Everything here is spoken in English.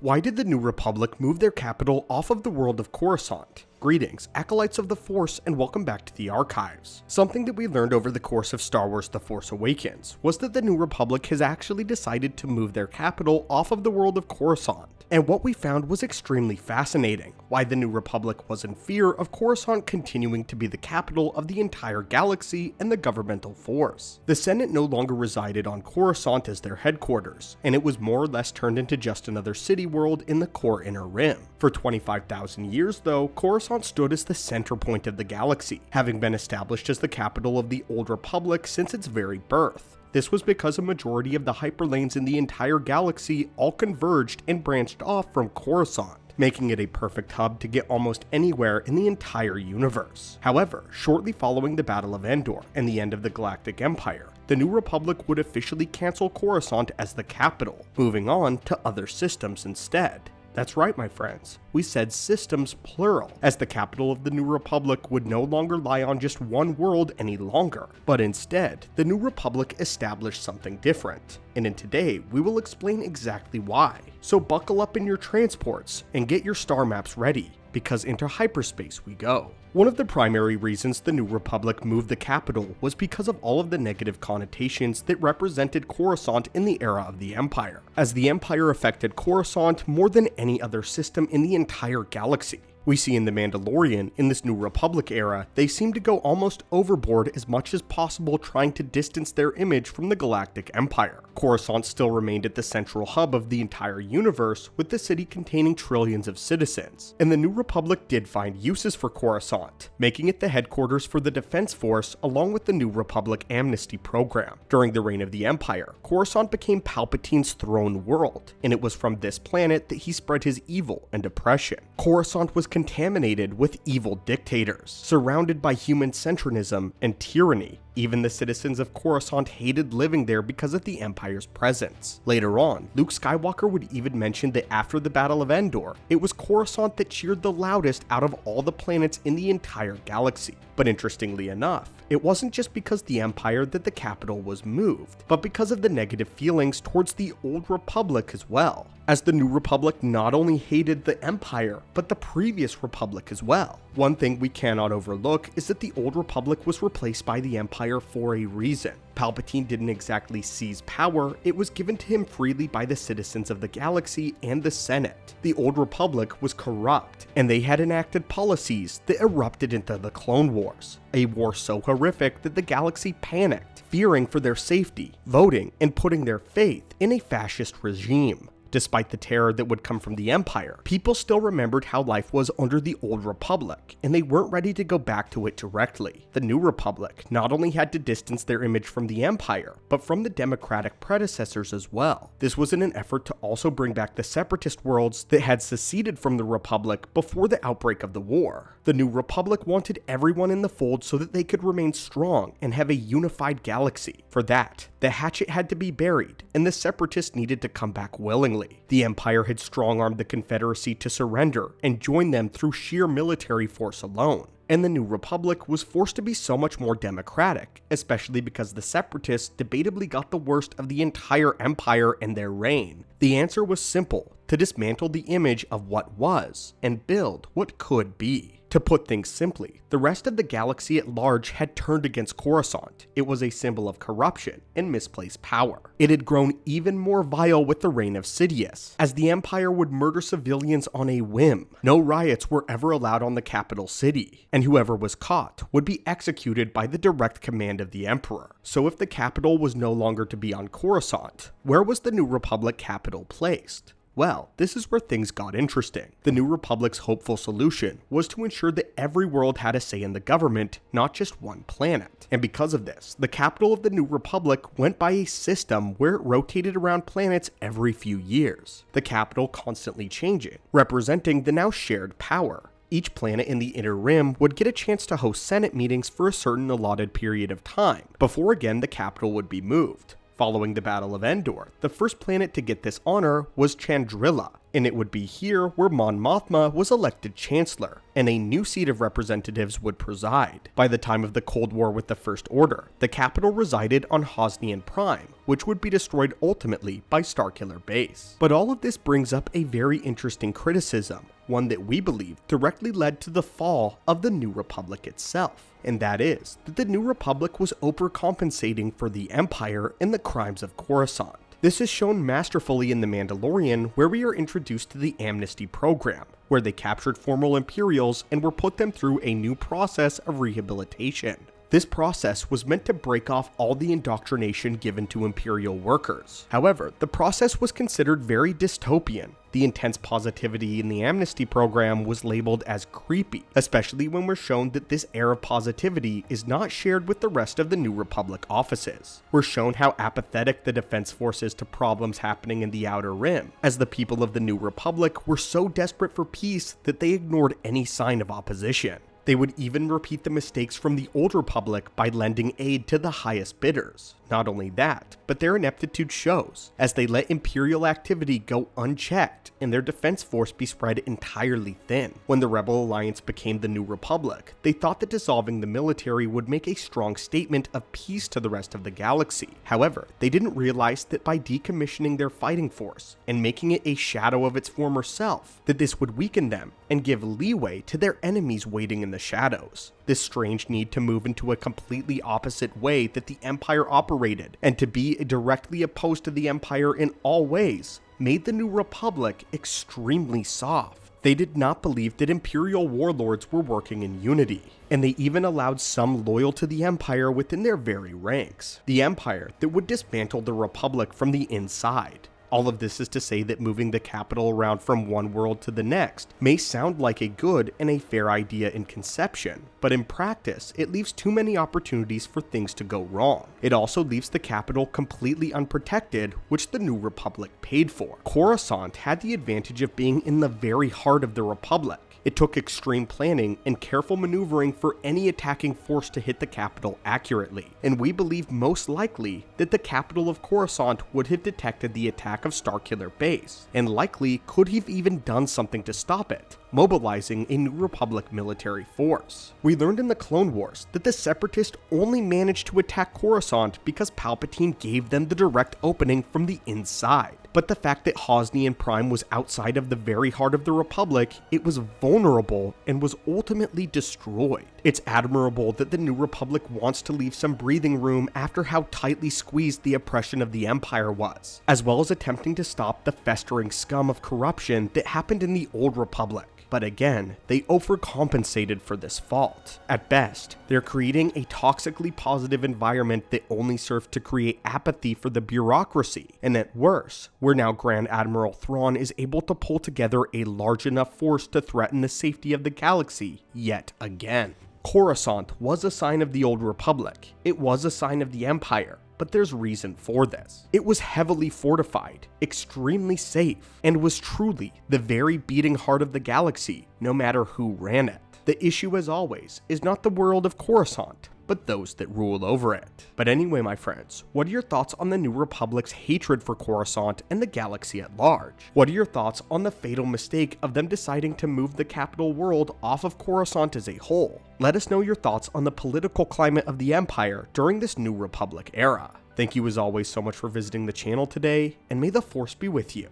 Why did the New Republic move their capital off of the world of Coruscant? Greetings, acolytes of the Force, and welcome back to the archives. Something that we learned over the course of Star Wars The Force Awakens was that the New Republic has actually decided to move their capital off of the world of Coruscant. And what we found was extremely fascinating, why the New Republic was in fear of Coruscant continuing to be the capital of the entire galaxy and the governmental force. The Senate no longer resided on Coruscant as their headquarters, and it was more or less turned into just another city world in the core inner rim. For 25,000 years though, Coruscant stood as the center point of the galaxy, having been established as the capital of the Old Republic since its very birth. This was because a majority of the hyperlanes in the entire galaxy all converged and branched off from Coruscant, making it a perfect hub to get almost anywhere in the entire universe. However, shortly following the Battle of Endor and the end of the Galactic Empire, the New Republic would officially cancel Coruscant as the capital, moving on to other systems instead. That's right, my friends. We said systems plural, as the capital of the New Republic would no longer lie on just one world any longer. But instead, the New Republic established something different. And in today, we will explain exactly why. So buckle up in your transports and get your star maps ready, because into hyperspace we go. One of the primary reasons the New Republic moved the capital was because of all of the negative connotations that represented Coruscant in the era of the Empire, as the Empire affected Coruscant more than any other system in the entire galaxy. We see in The Mandalorian, in this New Republic era, they seem to go almost overboard as much as possible trying to distance their image from the Galactic Empire. Coruscant still remained at the central hub of the entire universe, with the city containing trillions of citizens, and the New Republic did find uses for Coruscant, making it the headquarters for the Defense Force along with the New Republic Amnesty Program. During the reign of the Empire, Coruscant became Palpatine's throne world, and it was from this planet that he spread his evil and oppression. Coruscant was contaminated with evil dictators, surrounded by human centrism and tyranny. Even the citizens of Coruscant hated living there because of the Empire's presence. Later on, Luke Skywalker would even mention that after the Battle of Endor, it was Coruscant that cheered the loudest out of all the planets in the entire galaxy. But interestingly enough, it wasn't just because the Empire that the capital was moved, but because of the negative feelings towards the Old Republic as well, as the New Republic not only hated the Empire, but the previous Republic as well. One thing we cannot overlook is that the Old Republic was replaced by the Empire for a reason. Palpatine didn't exactly seize power, it was given to him freely by the citizens of the galaxy and the Senate. The Old Republic was corrupt, and they had enacted policies that erupted into the Clone Wars, a war so horrific that the galaxy panicked, fearing for their safety, voting, and putting their faith in a fascist regime. Despite the terror that would come from the Empire, people still remembered how life was under the Old Republic, and they weren't ready to go back to it directly. The New Republic not only had to distance their image from the Empire, but from the democratic predecessors as well. This was in an effort to also bring back the separatist worlds that had seceded from the Republic before the outbreak of the war. The New Republic wanted everyone in the fold so that they could remain strong and have a unified galaxy. For that, the hatchet had to be buried, and the separatists needed to come back willingly. The Empire had strong-armed the Confederacy to surrender and join them through sheer military force alone. And the New Republic was forced to be so much more democratic, especially because the Separatists debatably got the worst of the entire Empire in their reign. The answer was simple: to dismantle the image of what was and build what could be. To put things simply, the rest of the galaxy at large had turned against Coruscant. It was a symbol of corruption and misplaced power. It had grown even more vile with the reign of Sidious, as the Empire would murder civilians on a whim. No riots were ever allowed on the capital city, and whoever was caught would be executed by the direct command of the Emperor. So if the capital was no longer to be on Coruscant, where was the New Republic capital placed? Well, this is where things got interesting. The New Republic's hopeful solution was to ensure that every world had a say in the government, not just one planet. And because of this, the capital of the New Republic went by a system where it rotated around planets every few years, the capital constantly changing, representing the now shared power. Each planet in the Inner Rim would get a chance to host Senate meetings for a certain allotted period of time, before again the capital would be moved. Following the Battle of Endor, the first planet to get this honor was Chandrila, and it would be here where Mon Mothma was elected Chancellor, and a new seat of representatives would preside. By the time of the Cold War with the First Order, the capital resided on Hosnian Prime, which would be destroyed ultimately by Starkiller Base. But all of this brings up a very interesting criticism, one that we believe directly led to the fall of the New Republic itself. And that is that the New Republic was overcompensating for the Empire and the crimes of Coruscant. This is shown masterfully in The Mandalorian, where we are introduced to the Amnesty Program, where they captured former Imperials and were put them through a new process of rehabilitation. This process was meant to break off all the indoctrination given to Imperial workers. However, the process was considered very dystopian. The intense positivity in the amnesty program was labeled as creepy, especially when we're shown that this air of positivity is not shared with the rest of the New Republic offices. We're shown how apathetic the defense force is to problems happening in the Outer Rim, as the people of the New Republic were so desperate for peace that they ignored any sign of opposition. They would even repeat the mistakes from the Old Republic by lending aid to the highest bidders. Not only that, but their ineptitude shows, as they let Imperial activity go unchecked and their defense force be spread entirely thin. When the Rebel Alliance became the New Republic, they thought that dissolving the military would make a strong statement of peace to the rest of the galaxy. However, they didn't realize that by decommissioning their fighting force and making it a shadow of its former self, that this would weaken them and give leeway to their enemies waiting in the shadows. This strange need to move into a completely opposite way that the Empire operated, and to be directly opposed to the Empire in all ways, made the New Republic extremely soft. They did not believe that Imperial warlords were working in unity, and they even allowed some loyal to the Empire within their very ranks. The Empire that would dismantle the Republic from the inside. All of this is to say that moving the capital around from one world to the next may sound like a good and a fair idea in conception, but in practice, it leaves too many opportunities for things to go wrong. It also leaves the capital completely unprotected, which the New Republic paid for. Coruscant had the advantage of being in the very heart of the Republic. It took extreme planning and careful maneuvering for any attacking force to hit the capital accurately, and we believe most likely that the capital of Coruscant would have detected the attack of Starkiller Base, and likely could have even done something to stop it, mobilizing a New Republic military force. We learned in the Clone Wars that the Separatists only managed to attack Coruscant because Palpatine gave them the direct opening from the inside. But the fact that Hosnian Prime was outside of the very heart of the Republic, it was vulnerable and was ultimately destroyed. It's admirable that the New Republic wants to leave some breathing room after how tightly squeezed the oppression of the Empire was, as well as attempting to stop the festering scum of corruption that happened in the Old Republic. But again, they overcompensated for this fault. At best, they're creating a toxically positive environment that only serves to create apathy for the bureaucracy. And at worst, where now Grand Admiral Thrawn is able to pull together a large enough force to threaten the safety of the galaxy yet again. Coruscant was a sign of the Old Republic. It was a sign of the Empire. But there's reason for this. It was heavily fortified, extremely safe, and was truly the very beating heart of the galaxy, no matter who ran it. The issue, as always, is not the world of Coruscant, but those that rule over it. But anyway, my friends, what are your thoughts on the New Republic's hatred for Coruscant and the galaxy at large? What are your thoughts on the fatal mistake of them deciding to move the capital world off of Coruscant as a whole? Let us know your thoughts on the political climate of the Empire during this New Republic era. Thank you as always so much for visiting the channel today, and may the Force be with you.